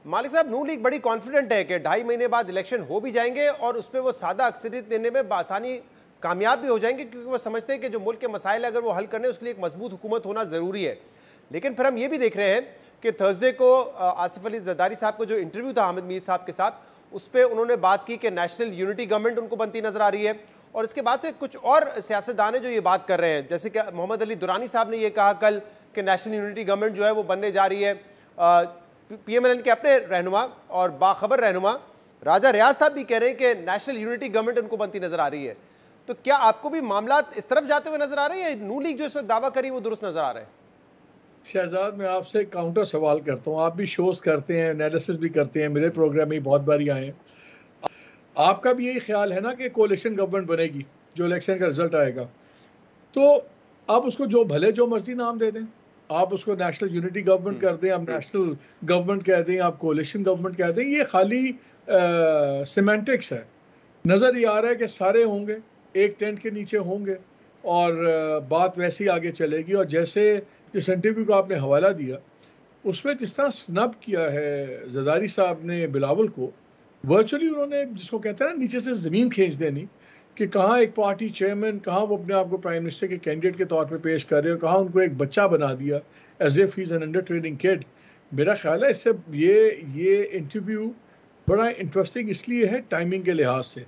मालिक साहब, नून लीग बड़ी कॉन्फिडेंट है कि 2.5 महीने बाद इलेक्शन हो भी जाएंगे और उसमें वो सादा अक्सरियत लेने में बासानी कामयाब भी हो जाएंगे, क्योंकि वो समझते हैं कि जो मुल्क के मसाइल अगर वो हल करने उसके लिए एक मजबूत हुकूमत होना ज़रूरी है। लेकिन फिर हम ये भी देख रहे हैं कि थर्सडे को आसिफ अली जरदारी साहब को जो इंटरव्यू था हामिद मीर साहब के साथ, उस पर उन्होंने बात की कि नेशनल यूनिटी गवर्नमेंट उनको बनती नजर आ रही है। और इसके बाद से कुछ और सियासतदान है जो ये बात कर रहे हैं, जैसे कि मोहम्मद अली दुरानी साहब ने ये कहा कल कि नेशनल यूनिटी गवर्नमेंट जो है वो बनने जा रही है। PMLN के अपने रहनुमा और बाखबर रहनुमा राजा रियाज साहब भी कह रहे हैं कि नेशनल यूनिटी गवर्नमेंट उनको बनती नजर आ रही है। तो क्या आपको भी मामला इस तरफ जाते हुए नजर आ रहे हैं, नून लीग जो इस वक्त दावा करी वो दुरुस्त नजर आ रहा है? शहजाद, मैं आपसे काउंटर सवाल करता हूँ। आप भी शोज करते हैं, एनालिसिस भी करते हैं, मेरे प्रोग्राम में बहुत बारी आए हैं। आपका भी यही ख्याल है ना कि कोalition गवर्नमेंट बनेगी जो इलेक्शन का रिजल्ट आएगा? तो आप उसको जो भले जो मर्जी नाम दे दें, आप उसको नेशनल यूनिटी गवर्नमेंट कर दें, आप नेशनल गवर्नमेंट कह दें, आप कोalition गवर्नमेंट कह दें, ये खाली सिमेंटिक्स है। नज़र ये आ रहा है कि सारे होंगे, एक टेंट के नीचे होंगे और बात वैसे ही आगे चलेगी। और जैसे जिस इंटरव्यू को आपने हवाला दिया, उसमें जिस तरह स्नब किया है जरदारी साहब ने बिलावल को, वर्चुअली उन्होंने जिसको कहते हैं ना नीचे से ज़मीन खींच देनी, कि कहाँ एक पार्टी चेयरमैन, कहाँ वो अपने आप को प्राइम मिनिस्टर के कैंडिडेट के तौर पे पेश कर रहे हो, कहाँ उनको एक बच्चा बना दिया as if he is an under training kid. मेरा ख्याल है इससे ये इंटरव्यू बड़ा इंटरेस्टिंग इसलिए है टाइमिंग के लिहाज से।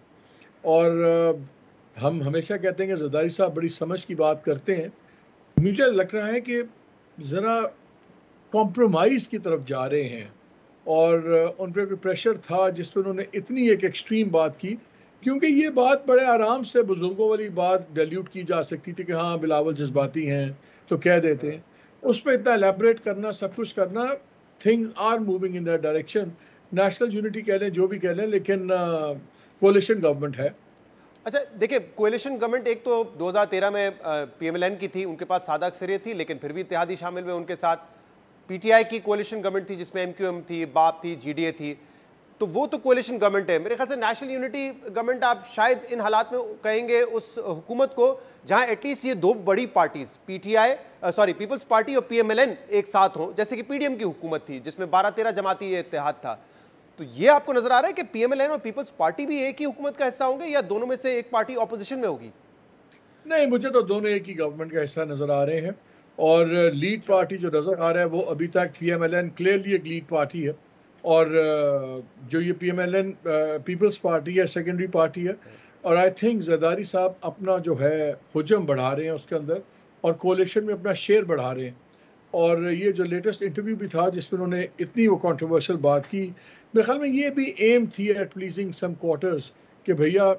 और हम हमेशा कहते हैं कि जरदारी साहब बड़ी समझ की बात करते हैं। मुझे लग रहा है कि ज़रा कॉम्प्रोमाइज़ की तरफ जा रहे हैं और उन पर कोई प्रेशर था जिस पर उन्होंने इतनी एक एक्सट्रीम बात की, क्योंकि ये बात बड़े आराम से बुजुर्गों वाली बात डाइल्यूट की जा सकती थी कि हाँ बिलावल जज्बाती हैं तो कह देते हैं। उस पर इतना एलैबोरेट करना, सब कुछ करना, things are moving in that direction. National unity कह लें, जो भी कह लें, लेकिन कोalition गवर्नमेंट है। अच्छा देखिए, कोएलिशन गवर्नमेंट एक तो 2013 में PMLN की थी, उनके पास सादा अक्सरियत थी, लेकिन फिर भी इत्तेहादी शामिल हुए उनके साथ। PTI की कोएलिशन गवर्नमेंट थी जिसमें MQM थी, बाप थी, GDA थी, तो वो तो कोएलिशन गवर्नमेंट है। मेरे ख्याल से नेशनल यूनिटी गवर्नमेंट आप शायद इन हालात में कहेंगे उस हुकूमत को जहां एटलीस्ट ये दो बड़ी पार्टीज पीपल्स पार्टी और PMLN एक साथ हों, जैसे कि PDM की हुकूमत थी जिसमें 12-13 जमाती इत्तेहाद था। तो ये आपको नजर आ रहा है कि PMLN और पीपल्स पार्टी भी एक ही हुकूमत का हिस्सा होंगे या दोनों में से एक पार्टी ऑपोजिशन में होगी? नहीं, मुझे तो दोनों एक ही गवर्नमेंट का हिस्सा नजर आ रहे हैं। और लीड पार्टी जो नजर आ रहा है वो अभी तक PMLN क्लियरली एक लीड पार्टी है, और जो ये PMLN पीपल्स पार्टी है सेकेंडरी पार्टी है। और आई थिंक जरदारी साहब अपना जो है हुजम बढ़ा रहे हैं उसके अंदर, और कोalition में अपना शेयर बढ़ा रहे हैं। और ये जो लेटेस्ट इंटरव्यू भी था जिसमें उन्होंने इतनी वो कंट्रोवर्शियल बात की, मेरे ख्याल में ये भी एम थी एट प्लीजिंग सम क्वार्टर्स कि भैया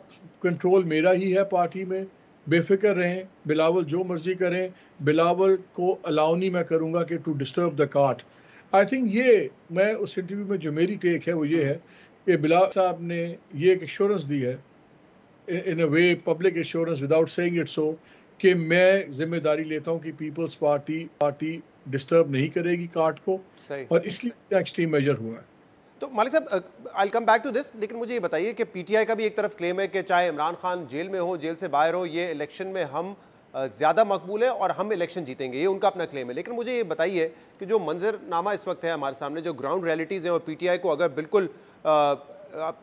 कंट्रोल मेरा ही है पार्टी में, बेफिक्र रहें, बिलावल जो मर्जी करें, बिलावल को अलाउ नहीं मैं करूँगा कि to disturb the cart. I think ये मैं उस इंटरव्यू में जो मेरी टेक है वो ये है कि बिलावल साहब ने ये एक एश्योरेंस दी है, in a way public assurance without saying it so, कि मैं जिम्मेदारी लेता हूँ कि पीपल्स पार्टी डिस्टर्ब नहीं करेगी कार्ट को, और इसलिए एक्सट्रीम मेजर हुआ है। तो मालिक साहब, आई कम बैक टू दिस, लेकिन मुझे ये बताइए कि PTI का भी एक तरफ क्लेम है कि चाहे इमरान खान जेल में हो, जेल से बाहर हो, ये इलेक्शन में हम ज़्यादा मकबूल है और हम इलेक्शन जीतेंगे, ये उनका अपना क्लेम है। लेकिन मुझे ये बताइए कि जो मंजरनामा इस वक्त है हमारे सामने, जो ग्राउंड रियलिटीज़ है, और PTI को अगर बिल्कुल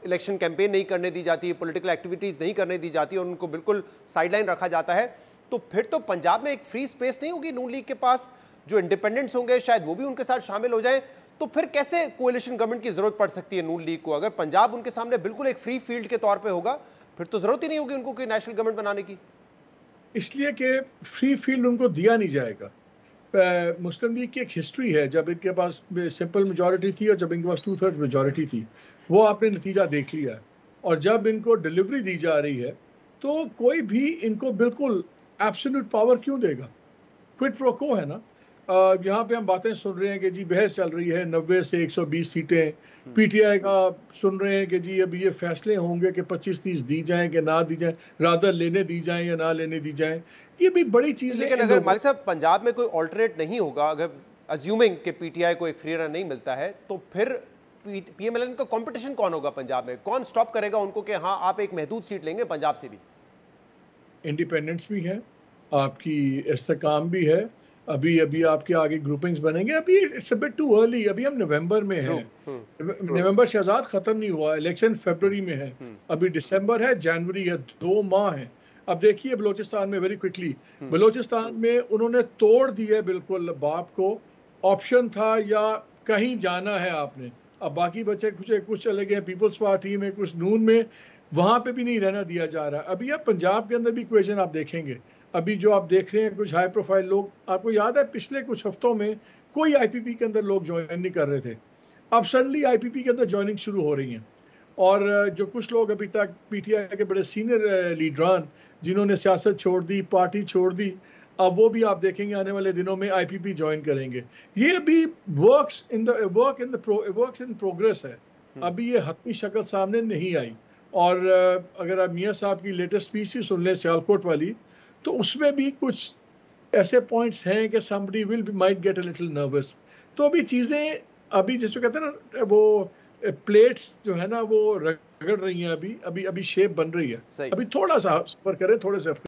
इलेक्शन कैंपेन नहीं करने दी जाती, पॉलिटिकल एक्टिविटीज़ नहीं करने दी जाती और उनको बिल्कुल साइडलाइन रखा जाता है, तो फिर तो पंजाब में एक फ्री स्पेस नहीं होगी नून लीग के पास। जो इंडिपेंडेंट्स होंगे शायद वो भी उनके साथ शामिल हो जाएं, तो फिर कैसे कोएलिशन गवर्नमेंट की जरूरत पड़ सकती है नून लीग को? अगर पंजाब उनके सामने बिल्कुल एक फ्री फील्ड के तौर पे होगा, फिर तो जरूरत ही नहीं होगी उनको कोई नेशनल गवर्नमेंट बनाने की। इसलिए कि फ्री फील्ड उनको दिया नहीं जाएगा। मुस्लिम लीग की एक हिस्ट्री है, जब इनके पास सिंपल मेजॉरिटी थी और जब इनके पास 2/3 मेजॉरिटी थी, वो आपने नतीजा देख लिया है। और जब इनको डिलीवरी दी जा रही है तो कोई भी इनको बिल्कुल एब्सोल्यूट पावर क्यों देगा? क्विड प्रो को है ना। यहाँ पे हम बातें सुन रहे हैं कि जी बहस चल रही है 90 से 120 सीटें, PTI का सुन रहे हैं कि जी अभी ये फैसले होंगे कि 25-30 दी जाएं कि ना दी जाएं, रादर लेने दी जाएं या ना लेने दी जाएं। ये भी बड़ी चीज़ है। लेकिन अगर मालिक साहब पंजाब में कोई ऑल्टरनेट नहीं होगा, अगर अज्यूमिंग कि PTI को एक फ्री रन नहीं मिलता है, तो फिर PMLN का कंपटीशन कौन होगा पंजाब में? कौन स्टॉप करेगा उनको कि हाँ आप एक महदूद सीट लेंगे पंजाब से भी? इंडिपेंडेंस भी है, आपकी इस्तेकाम भी है, अभी अभी आपके आगे ग्रुपिंग्स बनेंगे। अभी it's a bit too early, अभी हम नवंबर में हैं। नवंबर शहजाद खत्म नहीं हुआ, इलेक्शन फरवरी में है, अभी दिसंबर है, जनवरी है, 2 माह है। अब देखिए बलूचिस्तान में वेरी क्विकली, बलूचिस्तान में उन्होंने तोड़ दिया बिल्कुल बाप को, ऑप्शन था या कहीं जाना है आपने, अब बाकी बच्चे कुछ चले गए पीपल्स पार्टी में, कुछ नून में, वहां पे भी नहीं रहना दिया जा रहा। अभी आप पंजाब के अंदर भी इक्वेशन आप देखेंगे, अभी जो आप देख रहे हैं कुछ हाई प्रोफाइल लोग, आपको याद है पिछले कुछ हफ्तों में कोई आईपीपी के अंदर लोग ज्वाइन नहीं कर रहे थे, अब सडनली आईपीपी के अंदर ज्वाइनिंग शुरू हो रही है। और जो कुछ लोग अभी तक पीटीआई के बड़े सीनियर लीडरान जिन्होंने सियासत छोड़ दी, पार्टी छोड़ दी, अब वो भी आप देखेंगे आने वाले दिनों में आईपीपी ज्वाइन करेंगे। ये अभी वर्क्स इन प्रोग्रेस है, अभी ये हतमी शक्ल सामने नहीं आई। और अगर आप मियाँ साहब की लेटेस्ट स्पीच ही सुन लें सियालकोट वाली, तो उसमें भी कुछ ऐसे पॉइंट्स हैं कि somebody will be might get a little nervous। तो अभी चीज़ें अभी जिसको कहते हैं ना वो प्लेट्स जो है ना वो रगड़ रही हैं, अभी शेप बन रही है, अभी थोड़ा सा सफर करें, थोड़े से